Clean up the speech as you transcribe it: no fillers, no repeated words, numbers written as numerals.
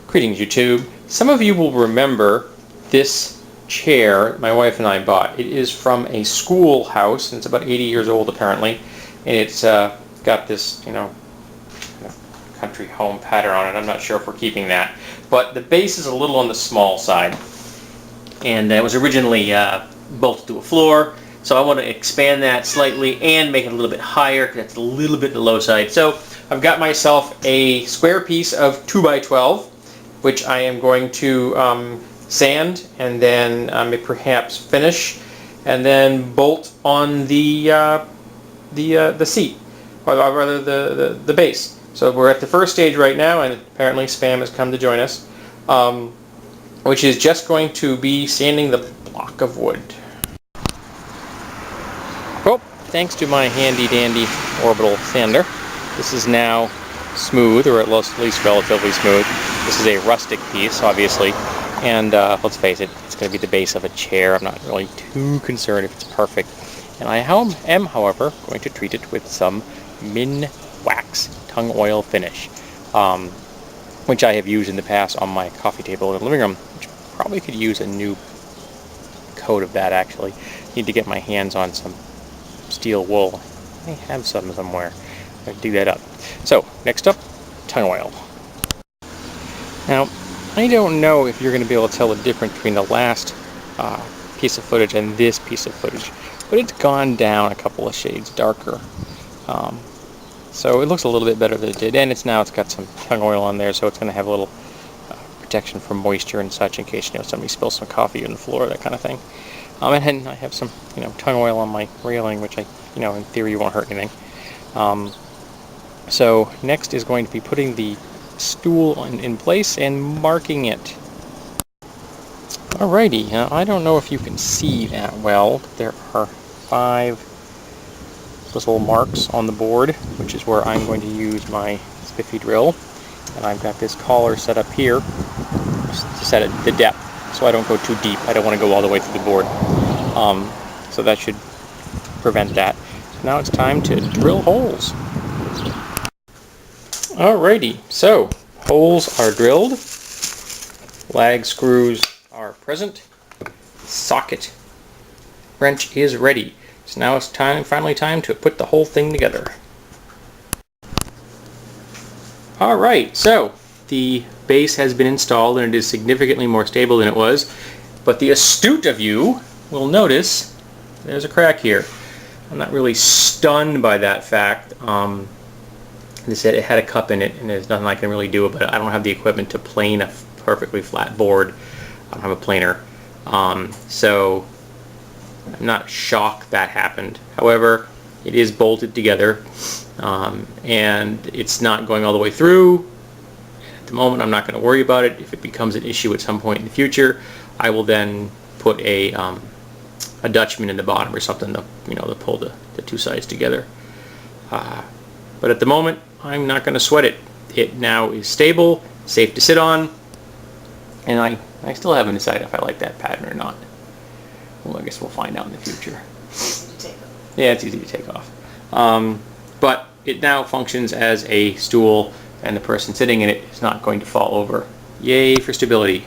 Greetings, YouTube. Some of you will remember this chair my wife and I bought. It is from a schoolhouse, and it's about 80 years old apparently, and it's got this, country home pattern on it. I'm not sure if we're keeping that, but the base is a little on the small side, and it was originally bolted to a floor, so I want to expand that slightly and make it a little bit higher because it's a little bit the low side. So I've got myself a square piece of 2x12, which I am going to sand and then perhaps finish, and then bolt on the seat, or rather the base. So we're at the first stage right now, and apparently Spam has come to join us, which is just going to be sanding the block of wood. Well, thanks to my handy dandy orbital sander, this is now smooth, or at least relatively smooth. This is a rustic piece, obviously, and let's face it, it's going to be the base of a chair. I'm not really too concerned if it's perfect. And I am, however, going to treat it with some Min Wax tung oil finish, which I have used in the past on my coffee table in the living room, which probably could use a new coat of that, actually. Need to get my hands on some steel wool. I have some somewhere. I'll dig that up. So, next up, tung oil. Now, I don't know if you're going to be able to tell the difference between the last piece of footage and this piece of footage, but it's gone down a couple of shades darker. So it looks a little bit better than it did, and it's got some tung oil on there, so it's going to have a little protection from moisture and such in case somebody spills some coffee on the floor, that kind of thing. And then I have some tung oil on my railing, which in theory won't hurt anything. So next is going to be putting the stool in place and marking it. Alrighty, I don't know if you can see that well. There are 5 little marks on the board, which is where I'm going to use my spiffy drill. And I've got this collar set up here to set it the depth, so I don't go too deep. I don't want to go all the way through the board. So that should prevent that. So now it's time to drill holes. Alrighty, so holes are drilled, lag screws are present, socket wrench is ready. So now it's finally time to put the whole thing together. Alright, so the base has been installed and it is significantly more stable than it was, but the astute of you will notice there's a crack here. I'm not really stunned by that fact. They said it had a cup in it, and there's nothing I can really do about it. I don't have the equipment to plane a perfectly flat board. I don't have a planer. So I'm not shocked that happened. However, it is bolted together, and it's not going all the way through. At the moment, I'm not going to worry about it. If it becomes an issue at some point in the future, I will then put a Dutchman in the bottom or something to pull the two sides together. But at the moment, I'm not going to sweat it. It now is stable, safe to sit on, and I still haven't decided if I like that pattern or not. Well, I guess we'll find out in the future. Yeah, it's easy to take off. But it now functions as a stool, and the person sitting in it is not going to fall over. Yay for stability.